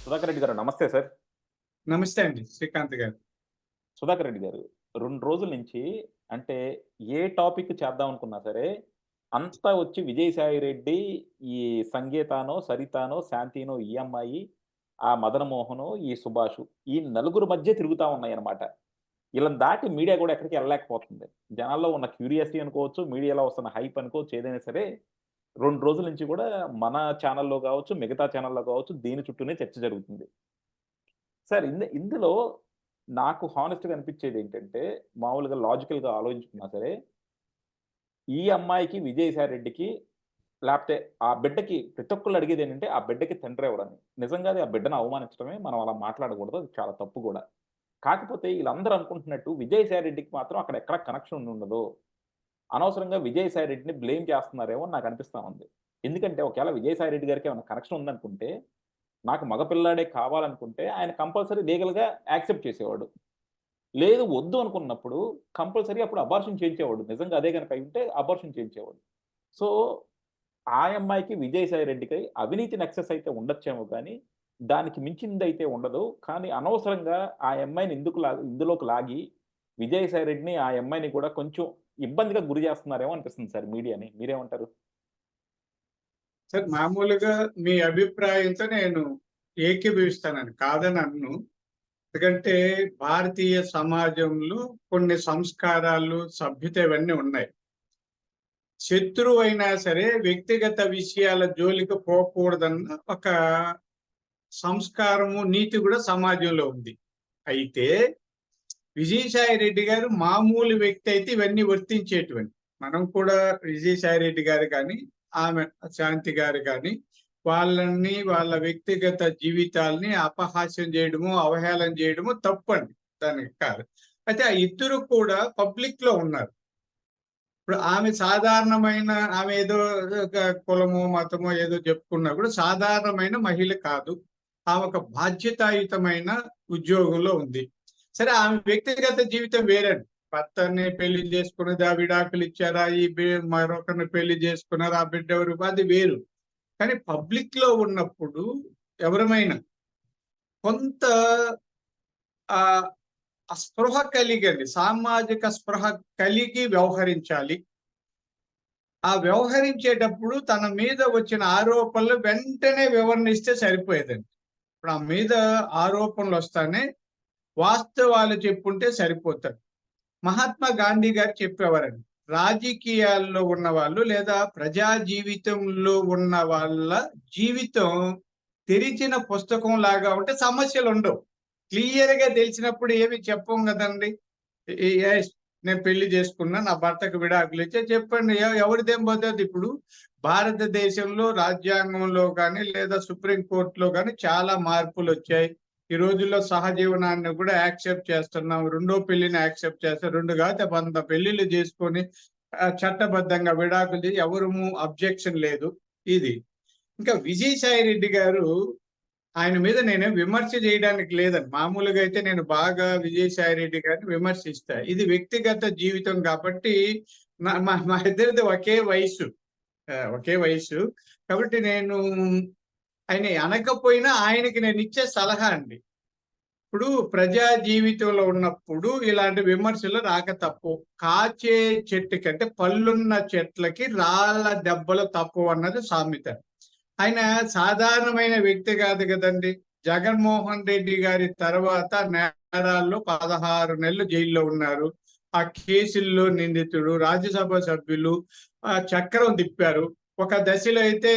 సుధాకర్ రెడ్డి గారు నమస్తే సార్. నమస్తే అండి. శ్రీకాంత్ గారు. సుధాకర్ రెడ్డి గారు 2 రోజుల నుంచి అంటే ఏ టాపిక్ చేద్దాం అనుకున్నా సరే, అంతా వచ్చి విజయసాయి రెడ్డి, ఈ సంగీతానో, సరితానో, శాంతినో ఈ అమ్మాయి, ఆ మదనమోహను, ఈ సుభాషు. ఈ నలుగురు మధ్య తిరుగుతా ఉన్నాయన్నమాట. ఈళ్ళని దాటి మీడియా గూడా ఎక్కడికి ఎళ్ళలేకపోతుంది. జనాల్లో ఉన్న క్యూరియాసిటీ అనుకోవచ్చు, మీడియాలో వస్తున్న హైప్ అనుకోవచ్చు ఏదైనా సరే, 2 రోజుల నుంచి గూడా మన ఛానెల్‌లో గావచ్చు, మిగతా ఛానెల్‌లో గావచ్చు దీని చుట్టూనే చర్చ జరుగుతుంది. సార్ ఇందులో నాకు హానెస్ట్‌గా అనిపిచ్చేదేంటంటే, మామూలుగా లాజికల్‌గా ఆలోచించుకున్నా సరే, ఈ అమ్మాయికి విజయసాయి రెడ్డికి లేపోతే ఆ బిడ్డకి ప్రతి ఒక్కళ్ళు అడిగేదేంటంటే, ఆ బిడ్డకి తండ్రి ఎవరని. నిజంగా అది ఆ బిడ్డను అవమానించడమే. మనం అలా మాట్లాడకూడదు. అది చాలా తప్పు గూడా. కాకపోతే ఈళ్ళందరూ అనుకుంటున్నట్టు విజయసాయి రెడ్డికి మాత్రం అక్కడ ఎక్కడ కనెక్షన్ ఉండుండదు. అనవసరంగా విజయసాయి రెడ్డిని బ్లేమ్ చేస్తున్నారేమో అని నాకనిపిస్తా ఉంది. ఎందుకంటే ఒకవేళ విజయసాయి రెడ్డి గారికి ఏమైనా కనెక్షన్ ఉందనుకుంటే, నాకు మగ పిల్లాడే కావాలనుకుంటే ఆయన కంపల్సరీ లీగల్‌గా యాక్సెప్ట్ చేసేవాడు. లేదు వద్దు అనుకున్నప్పుడు కంపల్సరీ అప్పుడు అబార్షన్ చేయించేవాడు. నిజంగా అదే గనక అయ్యుంటే అబార్షన్ చేయించేవాడు. సో, ఆ అమ్మాయికి విజయసాయి రెడ్డికి అవినీతి నెక్సెస్ అయితే ఉండొచ్చేమో కానీ, దానికి మించిందయితే ఉండదు. కానీ అనవసరంగా ఆ అమ్మాయిని ఇందులోకి లాగి విజయసాయి రెడ్డిని, ఆ అమ్మాయిని కూడా కొంచెం ఇబ్బందిగా గురి చేస్తున్నారేమో అనిపిస్తుంది సార్ మీడియాని. మీరేమంటారు? సార్ మామూలుగా మీ అభిప్రాయంతో నేను ఏకీభవిస్తానండి. కాదని అనను. ఎందుకంటే భారతీయ సమాజంలో కొన్ని సంస్కారాలు, సభ్యత ఇవన్నీ ఉన్నాయి. శత్రువైనా సరే వ్యక్తిగత విషయాల జోలికి పోకూడదన్న ఒక సంస్కారము, నీతి కూడా సమాజంలో ఉంది. అయితే విజయసాయి రెడ్డి గారు మామూలు వ్యక్తి అయితే ఇవన్నీ వర్తించేటివండి. మనం కూడా విజయసాయి రెడ్డి గారు కానీ, ఆమె శాంతి గారు కానీ వాళ్ళని వాళ్ళ వ్యక్తిగత జీవితాల్ని అపహాస్యం చేయడము, అవహేళన చేయడము తప్పండి. దానికి కాదు. అయితే ఆ ఇద్దరు కూడా పబ్లిక్ లో ఉన్నారు. ఇప్పుడు ఆమె సాధారణమైన ఆమె ఏదో ఒక కులమో, మతమో ఏదో చెప్పుకున్నా కూడా సాధారణమైన మహిళ కాదు. ఆమె ఒక బాధ్యతాయుతమైన ఉద్యోగంలో ఉంది. సరే ఆమె వ్యక్తిగత జీవితం వేరండి. భర్తని పెళ్లి చేసుకున్నది, ఆ విడాకులు ఇచ్చారా, మరొకరిని పెళ్లి చేసుకున్నారా, ఆ బిడ్డ ఎవరు, అది వేరు. కానీ పబ్లిక్ లో ఉన్నప్పుడు ఎవరమైనా కొంత ఆ స్పృహ కలిగండి, సామాజిక స్పృహ కలిగి వ్యవహరించాలి. ఆ వ్యవహరించేటప్పుడు తన మీద వచ్చిన ఆరోపణలు వెంటనే వివరణిస్తే సరిపోయేదండి. ఇప్పుడు ఆ మీద ఆరోపణలు వస్తానే వాస్తవాలు చెప్పుంటే సరిపోతారు. మహాత్మా గాంధీ గారు చెప్పేవారండి, రాజకీయాల్లో ఉన్న వాళ్ళు లేదా ప్రజా జీవితంలో ఉన్న వాళ్ళ జీవితం తెరిచిన పుస్తకం లాగా ఉంటే సమస్యలు ఉండవు. క్లియర్ గా తెలిసినప్పుడు ఏమి చెప్పం కదండి. ఎస్, నేను పెళ్లి చేసుకున్నా, నా భర్తకు విడాకులు ఇచ్చా చెప్పండి, ఎవరిదేం పోతుంది. ఇప్పుడు భారతదేశంలో రాజ్యాంగంలో కానీ లేదా సుప్రీం కోర్టులో కానీ చాలా మార్పులు వచ్చాయి. ఈ రోజుల్లో సహజీవనాన్ని కూడా యాక్సెప్ట్ చేస్తున్నాం. రెండో పెళ్లిని యాక్సెప్ట్ చేస్తాం. 2 కాదు 100 పెళ్లిళ్ళు చేసుకొని చట్టబద్ధంగా విడాకులు ఎవరు అబ్జెక్షన్ లేదు. ఇది ఇంకా విజయసాయి రెడ్డి గారు, ఆయన మీద నేనేం విమర్శ చేయడానికి లేదండి. మామూలుగా అయితే నేను బాగా విజయసాయి రెడ్డి గారిని విమర్శిస్తా. ఇది వ్యక్తిగత జీవితం కాబట్టి మా ఇద్దరిది ఒకే వయసు. ఒకే వయసు. కాబట్టి నేను ఆయన అనకపోయినా ఆయనకి నేను ఇచ్చే సలహా అండి. ఇప్పుడు ప్రజా జీవితంలో ఉన్నప్పుడు ఇలాంటి విమర్శలు రాక తప్పు. కాచే చెట్టు కంటే పళ్ళున్న చెట్లకి రాళ్ళ దెబ్బలు తప్పు అన్నది సామెత. ఆయన సాధారణమైన వ్యక్తి కాదు కదండి. జగన్మోహన్ రెడ్డి గారి తర్వాత నేరాల్లో 16 నెలలు జైల్లో ఉన్నారు. ఆ కేసుల్లో నిందితుడు, రాజ్యసభ సభ్యులు చక్రం తిప్పారు. ఒక దశలో అయితే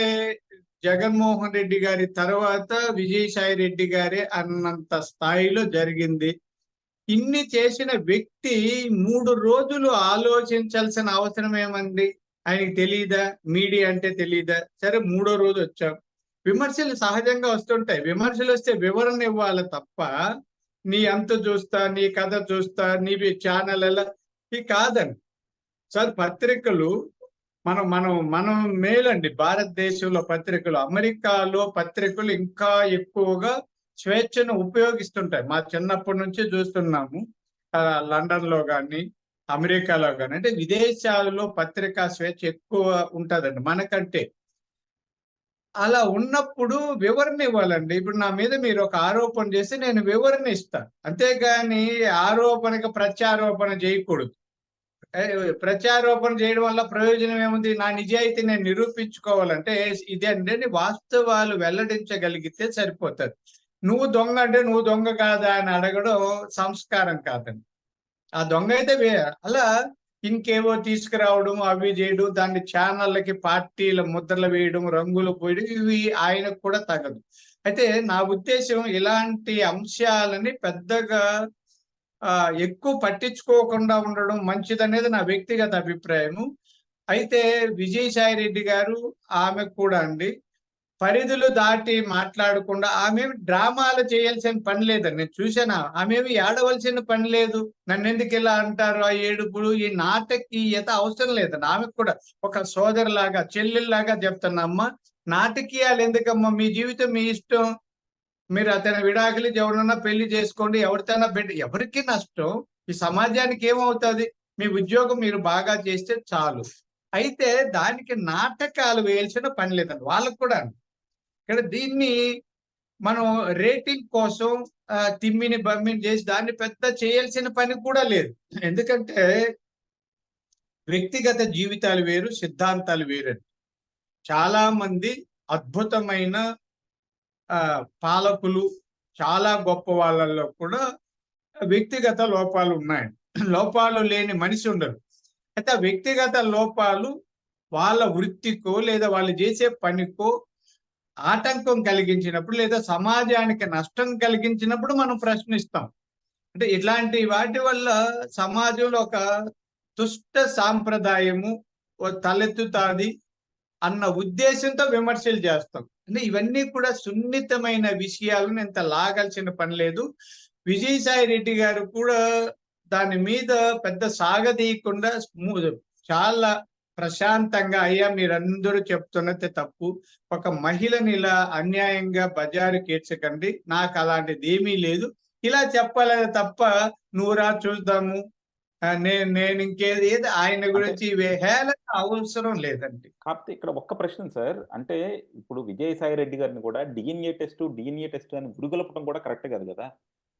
జగన్మోహన్ రెడ్డి గారి తర్వాత విజయసాయి రెడ్డి గారే అన్నంత స్థాయిలో జరిగింది. ఇన్ని చేసిన వ్యక్తి 3 రోజులు ఆలోచించాల్సిన అవసరం ఏమండి? ఆయనకి తెలీదా? మీడియా అంటే తెలీదా? సరే మూడో రోజు వచ్చాం. విమర్శలు సహజంగా వస్తుంటాయి. విమర్శలు వస్తే వివరణ ఇవ్వాలి తప్ప, నీ అంతు చూస్తా, నీ కథ చూస్తా, నీ ఛానల్ ఎలా, ఇది కాదండి. సార్ పత్రికలు మనం మనం మనం మేలండి. భారతదేశంలో పత్రికలు, అమెరికాలో పత్రికలు ఇంకా ఎక్కువగా స్వేచ్ఛను ఉపయోగిస్తుంటాయి. మా చిన్నప్పటి నుంచి చూస్తున్నాము. లండన్ లో కానీ, అమెరికాలో కానీ, అంటే విదేశాలలో పత్రికా స్వేచ్ఛ ఎక్కువ ఉంటుందండి మనకంటే. అలా ఉన్నప్పుడు వివరణ ఇవ్వాలండి. ఇప్పుడు నా మీద మీరు ఒక ఆరోపణ చేస్తే నేను వివరణ ఇస్తా. అంతేగాని ఆరోపణకి ప్రత్యారోపణ చేయకూడదు. ప్రత్యారోపణ చేయడం వల్ల ప్రయోజనం ఏముంది? నా నిజాయితీ నేను నిరూపించుకోవాలంటే ఇదేంటంటే వాస్తవాలు వెల్లడించగలిగితే సరిపోతది. నువ్వు దొంగ అంటే నువ్వు దొంగ కాదా అని అడగడం సంస్కారం కాదండి. ఆ దొంగ అయితే అలా ఇంకేవో తీసుకురావడం, అవి చేయడం, దాన్ని ఛానళ్ళకి పార్టీల ముద్రలు వేయడం, రంగులు పోయడం ఇవి ఆయనకు కూడా తగదు. అయితే నా ఉద్దేశ్యం ఇలాంటి అంశాలని పెద్దగా ఎక్కువ పట్టించుకోకుండా ఉండడం మంచిదనేది నా వ్యక్తిగత అభిప్రాయము. అయితే విజయసాయి రెడ్డి గారు ఆమెకు కూడా అండి పరిధులు దాటి మాట్లాడకుండా ఆమెమి డ్రామాలు చేయాల్సిన పని లేదండి. నేను చూసాను. ఆమెమి ఏడవలసిన పని లేదు. నన్నెందుకు ఇలా అంటారు? ఆ ఏడుపులు, ఈ నాటకీయత అవసరం లేదండి. ఆమెకు కూడా ఒక సోదరిలాగా, చెల్లెల్లాగా చెప్తున్నా, అమ్మ నాటకీయాలు ఎందుకమ్మా? మీ జీవితం మీ ఇష్టం. మీరు అతని విడాకులు ఎవరినన్నా పెళ్లి చేసుకోండి. ఎవరితోనా బిడ్డ ఎవరికి నష్టం? ఈ సమాజానికి ఏమవుతది? మీ ఉద్యోగం మీరు బాగా చేస్తే చాలు. అయితే దానికి నాటకాలు వేయాల్సిన పని లేదండి. వాళ్ళకి కూడా ఇక్కడ దీన్ని మనం రేటింగ్ కోసం తిమ్మిని బమ్మిని చేసి దాన్ని పెద్ద చేయాల్సిన పని కూడా లేదు. ఎందుకంటే వ్యక్తిగత జీవితాలు వేరు, సిద్ధాంతాలు వేరండి. చాలా మంది అద్భుతమైన పాలకులు, చాలా గొప్ప వాళ్ళల్లో కూడా వ్యక్తిగత లోపాలు ఉన్నాయండి. లోపాలు లేని మనిషి ఉండరు. అయితే ఆ వ్యక్తిగత లోపాలు వాళ్ళ వృత్తికో లేదా వాళ్ళు చేసే పనికో ఆటంకం కలిగించినప్పుడు లేదా సమాజానికి నష్టం కలిగించినప్పుడు మనం ప్రశ్నిస్తాం. అంటే ఇట్లాంటి వాటి వల్ల సమాజంలో ఒక దుష్ట సాంప్రదాయము తలెత్తుతాది అన్న ఉద్దేశంతో విమర్శలు చేస్తాం. అంటే ఇవన్నీ కూడా సున్నితమైన విషయాలను ఇంత లాగాల్సిన పని లేదు. విజయసాయి రెడ్డి గారు కూడా దాని మీద పెద్ద సాగదీయకుండా చాలా ప్రశాంతంగా, అయ్యా మీరందరూ చెప్తున్నది తప్పు. ఒక మహిళని ఇలా అన్యాయంగా బజారుకి ఈడ్చకండి. నాకు అలాంటిది ఏమీ లేదు. ఇలా చెప్పాలే తప్ప నువ్వు రా చూద్దాము. నేను ఇంకేది ఏది ఆయన అంటే గురించి హేళన అవసరం లేదండి. కాకపోతే ఇక్కడ ఒక్క ప్రశ్న సార్. అంటే ఇప్పుడు విజయసాయి రెడ్డి గారిని కూడా డీఎన్ఏ టెస్ట్ అని గురిగొల్పడం కూడా కరెక్ట్ కాదు గదా!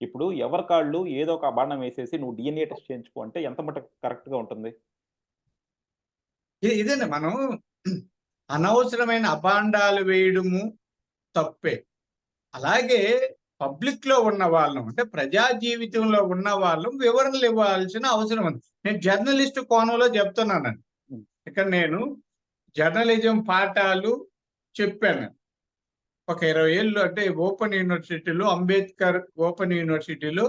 ఇప్పుడు ఎవరికాళ్ళు ఏదో ఒక అబాండం వేసేసి నువ్వు డీఎన్ఏ టెస్ట్ చేయించుకో అంటే ఎంత మటుకు కరెక్ట్‌గా ఉంటుంది? ఇదేనండి మనం అనవసరమైన అబాండాలు వేయడము తప్పే. అలాగే పబ్లిక్ లో ఉన్న వాళ్ళం అంటే ప్రజా జీవితంలో ఉన్న వాళ్ళం వివరణలు ఇవ్వాల్సిన అవసరం ఉంది. నేను జర్నలిస్ట్ కోణంలో చెప్తున్నానండి. హ్మ్. ఇక్కడ నేను జర్నలిజం పాఠాలు చెప్పాను. ఒక 20 ఏళ్ళు అంటే ఓపెన్ యూనివర్సిటీలో అంబేద్కర్ ఓపెన్ యూనివర్సిటీలో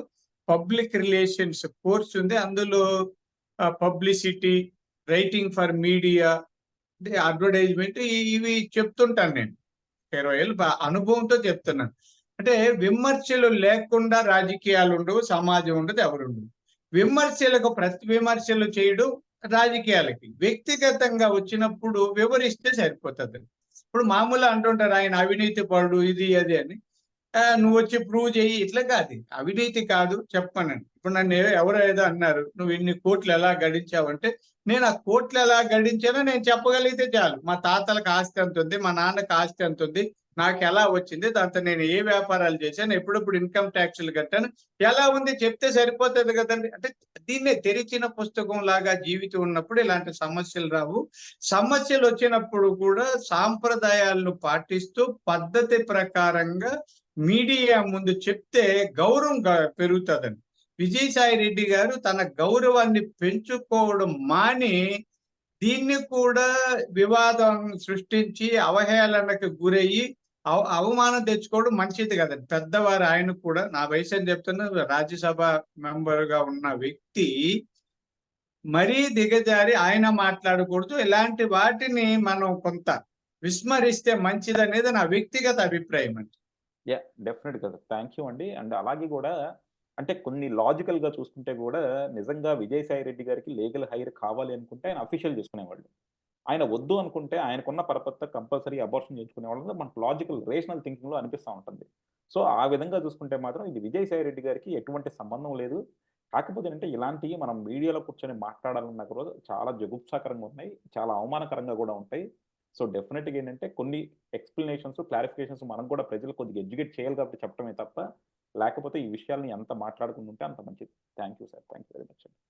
పబ్లిక్ రిలేషన్స్ కోర్స్ ఉంది. అందులో పబ్లిసిటీ, రైటింగ్ ఫర్ మీడియా, అంటే అడ్వర్టైజ్మెంట్ ఇవి చెప్తుంటాను నేను. 20 ఏళ్ళు అనుభవంతో చెప్తున్నాను. అంటే విమర్శలు లేకుండా రాజకీయాలు ఉండవు, సమాజం ఉండదు, ఎవరుండదు. విమర్శలకు ప్రతి విమర్శలు చేయడం రాజకీయాలకి. వ్యక్తిగతంగా వచ్చినప్పుడు వివరిస్తే సరిపోతుంది. ఇప్పుడు మామూలుగా అంటుంటారు ఆయన అవినీతి పరుడు ఇది అది అని. నువ్వు వచ్చి ప్రూవ్ చెయ్యి ఇట్లా కాదు. అవినీతి కాదు చెప్పమనండి. ఇప్పుడు నన్ను ఎవరో ఏదో అన్నారు. నువ్వు ఇన్ని కోట్లు ఎలా గడించావంటే నేను ఆ కోట్లు ఎలా గడించానో నేను చెప్పగలిగితే చాలు. మా తాతలకు ఆస్తి ఎంత ఉంది, మా నాన్నకి ఆస్తి ఎంత ఉంది, నాకు ఎలా వచ్చింది, దాంతో నేను ఏ వ్యాపారాలు చేశాను, ఎప్పుడప్పుడు ఇన్కమ్ ట్యాక్స్లు కట్టాను, ఎలా ఉంది చెప్తే సరిపోతుంది కదండి. అంటే దీన్నే తెరిచిన పుస్తకం లాగా జీవితం ఉన్నప్పుడు ఇలాంటి సమస్యలు రావు. సమస్యలు వచ్చినప్పుడు కూడా సాంప్రదాయాలను పాటిస్తూ పద్ధతి ప్రకారంగా మీడియా ముందు చెప్తే గౌరవం పెరుగుతుందండి. విజయసాయి రెడ్డి గారు తన గౌరవాన్ని పెంచుకోవడం మాని దీన్ని కూడా వివాదం సృష్టించి అవహేళనకు గురయ్యి అవమానం తెచ్చుకోవడం మంచిది కదండి. పెద్దవారు ఆయన కూడా నా వయసు అని చెప్తున్నా, రాజ్యసభ మెంబర్ గా ఉన్న వ్యక్తి మరీ దిగజారి ఆయన మాట్లాడకూడదు. ఇలాంటి వాటిని మనం కొంత విస్మరిస్తే మంచిదనేది నా వ్యక్తిగత అభిప్రాయం అండి. డెఫినెట్‌గా. థాంక్ యూ అండి. అండ్ అలాగే గూడా అంటే కొన్ని లాజికల్‌గా చూసుకుంటే గూడా నిజంగా విజయసాయి రెడ్డి గారికి లీగల్ హైర్ కావాలి అనుకుంటే ఆయన అఫీషియల్ చేసుకునేవాళ్ళు. ఆయన వద్దు అనుకుంటే ఆయనకున్న పరపతితో కంపల్సరీ అబార్షన్ చేయించుకునేవాళ్ళు మనకు లాజికల్, రేషనల్ థింకింగ్‌లో అనిపిస్తా ఉంటుంది. సో, ఆ విధంగా చూసుకుంటే మాత్రం ఇది విజయసాయి రెడ్డి గారికి ఎటువంటి సంబంధం లేదు. కాకపోతే ఏంటంటే ఇలాంటియి మనం మీడియాలో కూర్చొని మాట్లాడాలన్నా కూడా చాలా జుగుప్సాకరంగా ఉన్నాయి. చాలా అవమానకరంగా గూడా ఉంటాయి. సో డెఫినెట్గా ఏంటంటే కొన్ని ఎక్స్ప్లెనేషన్స్, క్లారిఫికేషన్స్ మనం కూడా ప్రజలు కొద్దిగా ఎడ్యుకేట్ చేయాలి కాబట్టి చెప్పడమే తప్ప, లేకపోతే ఈ విషయాల్ని ఎంత మాట్లాడుకుంటుంటే అంత మంచిది. Thank you sir. Thank you very much.